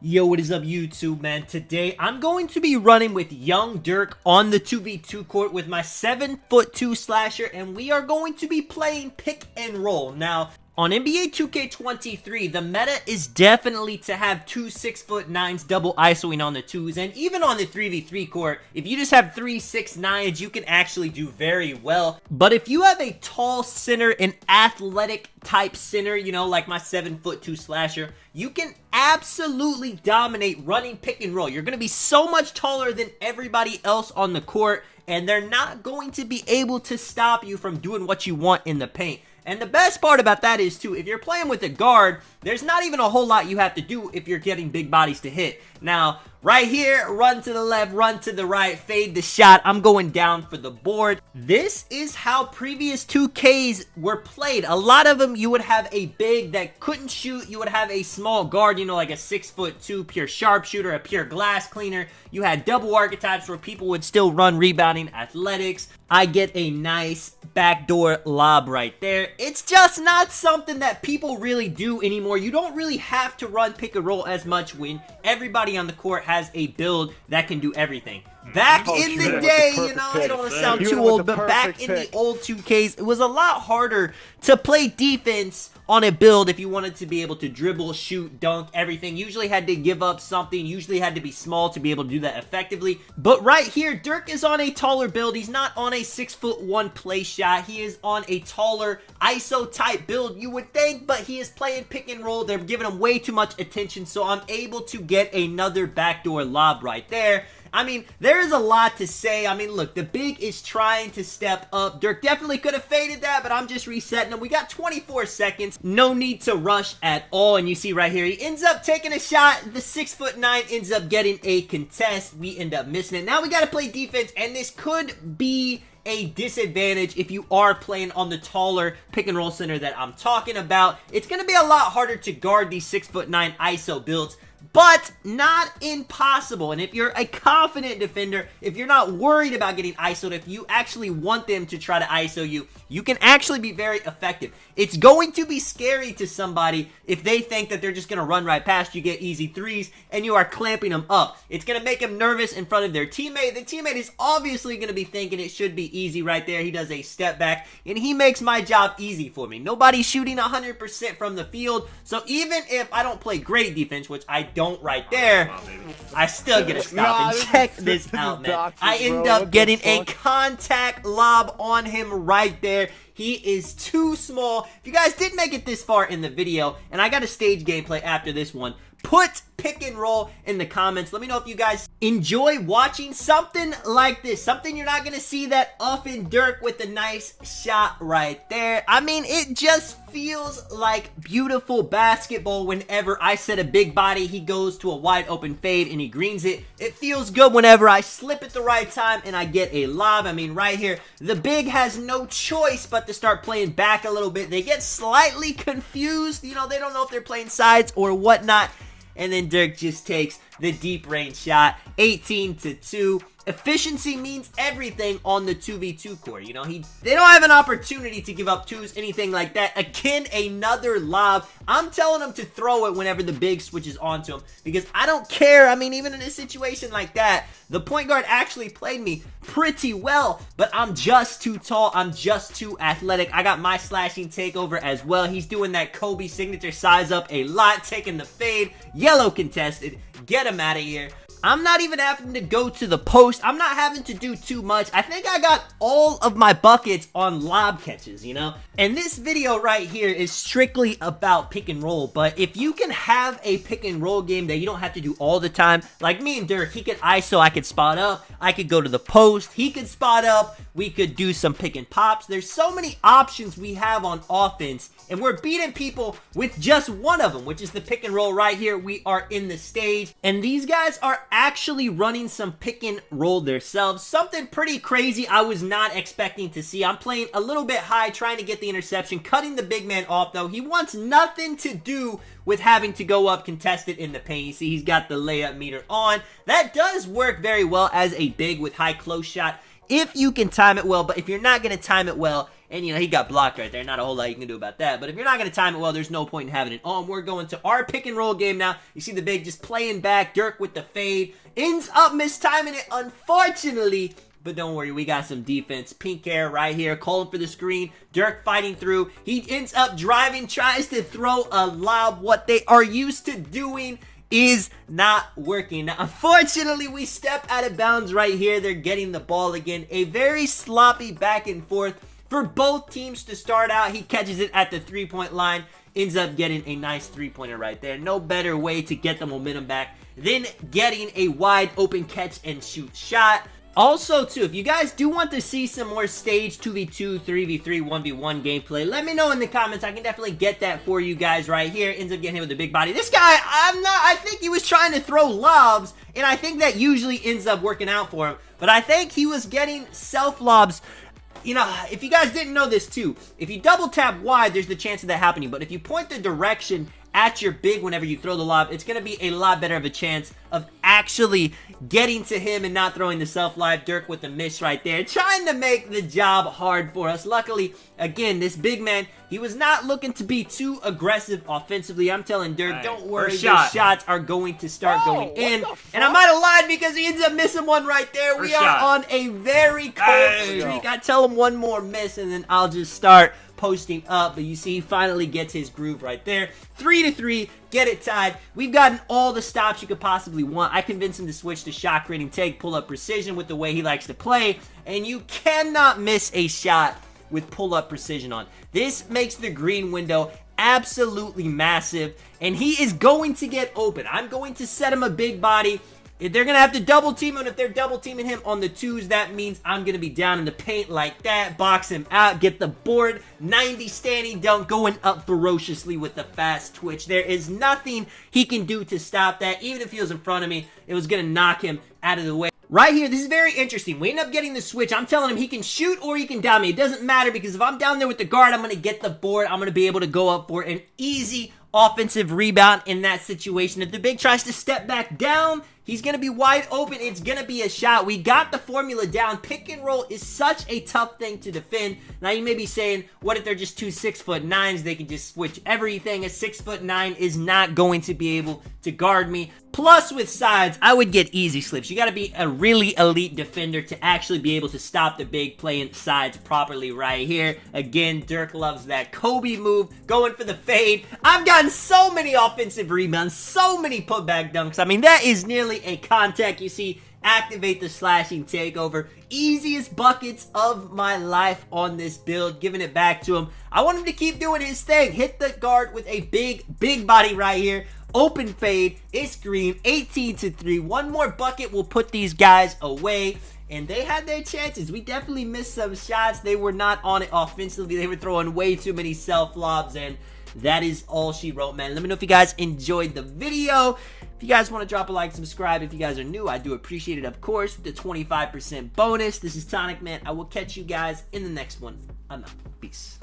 Yo, what is up YouTube, man? Today, I'm going to be running with young Dirk on the 2v2 court with my 7'2" slasher, and we are going to be playing pick and roll. Now, on NBA 2K23, the meta is definitely to have two 6'9" double isoing on the twos, and even on the 3v3 court, if you just have three 6'9s, you can actually do very well. But if you have a tall center, an athletic type center, you know, like my 7'2" slasher, you can absolutely dominate running pick and roll. You're going to be so much taller than everybody else on the court, and they're not going to be able to stop you from doing what you want in the paint. And the best part about that is, too, if you're playing with a guard, there's not even a whole lot you have to do if you're getting big bodies to hit. Now, right here, run to the left, run to the right, fade the shot. I'm going down for the board. This is how previous 2Ks were played. A lot of them, you would have a big that couldn't shoot. You would have a small guard, you know, like a 6'2" pure sharpshooter, a pure glass cleaner. You had double archetypes where people would still run rebounding athletics. I get a nice backdoor lob right there. It's just not something that people really do anymore. You don't really have to run pick and roll as much when everybody on the court has a build that can do everything. Back in the day, you know, I don't want to sound too old, but back in the old 2Ks, it was a lot harder to play defense on a build if you wanted to be able to dribble, shoot, dunk, everything. Usually had to give up something, usually had to be small to be able to do that effectively. But right here, Dirk is on a taller build. He's not on a 6'1" play shot. He is on a taller ISO type build, you would think, but he is playing pick and roll. They're giving him way too much attention, so I'm able to get another backdoor lob right there. I mean, there is a lot to say. I mean, look, the big is trying to step up. Dirk definitely could have faded that, but I'm just resetting him. We got 24 seconds. No need to rush at all. And you see right here, he ends up taking a shot. The 6'9" ends up getting a contest. We end up missing it. Now we got to play defense, and this could be a disadvantage if you are playing on the taller pick and roll center that I'm talking about. It's going to be a lot harder to guard these 6'9" ISO builds, but not impossible. And if you're a confident defender, if you're not worried about getting ISO'd, if you actually want them to try to ISO you, you can actually be very effective. It's going to be scary to somebody if they think that they're just going to run right past you, get easy threes, and you are clamping them up. It's going to make them nervous in front of their teammate. The teammate is obviously going to be thinking it should be easy right there. He does a step back, and he makes my job easy for me. Nobody's shooting 100% from the field, so even if I don't play great defense, which I don't right there, I still get a stop. And check this out, man. I end up getting a contact lob on him right there. He is too small. If you guys didn't make it this far in the video, and I got a stage gameplay after this one, put pick and roll in the comments. Let me know if you guys enjoy watching something like this. Something you're not going to see that often. Dirk with a nice shot right there. I mean, it just feels like beautiful basketball whenever I set a big body. He goes to a wide open fade and he greens it. It feels good whenever I slip at the right time and I get a lob. I mean, right here, the big has no choice but to start playing back a little bit. They get slightly confused. You know, they don't know if they're playing sides or whatnot. And then Dirk just takes the deep range shot, 18-2. Efficiency means everything on the 2v2 court. You know, they don't have an opportunity to give up twos, anything like that. Again, another lob. I'm telling him to throw it whenever the big switches onto him because I don't care. I mean, even in a situation like that, the point guard actually played me pretty well, but I'm just too tall. I'm just too athletic. I got my slashing takeover as well. He's doing that Kobe signature size up a lot, taking the fade. Yellow contested. Get him out of here. I'm not even having to go to the post. I'm not having to do too much. I think I got all of my buckets on lob catches, you know? And this video right here is strictly about pick and roll. But if you can have a pick and roll game that you don't have to do all the time, like me and Dirk, he could ISO, I could spot up, I could go to the post, he could spot up, we could do some pick and pops. There's so many options we have on offense, and we're beating people with just one of them, which is the pick and roll right here. We are in the stage, and these guys are actually running some pick and roll themselves. Something pretty crazy I was not expecting to see. I'm playing a little bit high, trying to get the interception, cutting the big man off, though. He wants nothing to do with having to go up contested in the paint. You see, he's got the layup meter on. That does work very well as a big with high close shot if you can time it well, but if you're not going to time it well, And, you know, he got blocked right there. Not a whole lot you can do about that. But if you're not going to time it well, there's no point in having it on. We're going to our pick and roll game now. You see the big just playing back. Dirk with the fade. Ends up mistiming it, unfortunately. But don't worry, we got some defense. Pink hair right here, calling for the screen. Dirk fighting through. He ends up driving, tries to throw a lob. What they are used to doing is not working. Now, unfortunately, we step out of bounds right here. They're getting the ball again. A very sloppy back and forth for both teams to start out. He catches it at the three-point line. Ends up getting a nice three-pointer right there. No better way to get the momentum back than getting a wide open catch and shoot shot. Also, too, if you guys do want to see some more stage 2v2, 3v3, 1v1 gameplay, let me know in the comments. I can definitely get that for you guys right here. Ends up getting hit with a big body. This guy, I think he was trying to throw lobs, and I think that usually ends up working out for him. But I think he was getting self lobs. You know, if you guys didn't know this too, if you double tap wide, there's the chance of that happening. But if you point the direction at your big whenever you throw the lob, it's going to be a lot better of a chance of actually getting to him and not throwing the self-live. Dirk with the miss right there, trying to make the job hard for us. Luckily, again, this big man, he was not looking to be too aggressive offensively. I'm telling Dirk, don't worry, those shots are going to start going in. And I might have lied because he ends up missing one right there. We are on a very cold streak. I tell him one more miss and then I'll just start posting up. But you see, he finally gets his groove right there. 3-3, get it tied. We've gotten all the stops you could possibly want. I convinced him to switch to shot creating take, pull up precision with the way he likes to play, and you cannot miss a shot with pull up precision on. This makes the green window absolutely massive, and he is going to get open. I'm going to set him a big body. If they're going to have to double team him, if they're double teaming him on the twos, that means I'm going to be down in the paint like that, box him out, get the board, 90 standing dunk, going up ferociously with the fast twitch. There is nothing he can do to stop that. Even if he was in front of me, it was going to knock him out of the way. Right here, this is very interesting. We end up getting the switch. I'm telling him he can shoot or he can down me. It doesn't matter because if I'm down there with the guard, I'm going to get the board. I'm going to be able to go up for an easy offensive rebound in that situation. If the big tries to step back down, he's going to be wide open. It's going to be a shot. We got the formula down. Pick and roll is such a tough thing to defend. Now, you may be saying, what if they're just two 6'9"s? They can just switch everything. A 6'9" is not going to be able to guard me. Plus, with sides, I would get easy slips. You got to be a really elite defender to actually be able to stop the big playing sides properly right here. Again, Dirk loves that Kobe move, going for the fade. I've gotten so many offensive rebounds, so many putback dunks. I mean, that is nearly a contact. You see, activate the slashing takeover. Easiest buckets of my life on this build. Giving it back to him. I want him to keep doing his thing. Hit the guard with a big body right here. Open fade. It's green. 18-3. One more bucket will put these guys away. And they had their chances. We definitely missed some shots. They were not on it offensively. They were throwing way too many self-lobs. And that is all she wrote, man. Let me know if you guys enjoyed the video. If you guys want to drop a like, subscribe. If you guys are new, I do appreciate it, of course, with the 25% bonus. This is Tonic, man. I will catch you guys in the next one. I'm out. Peace.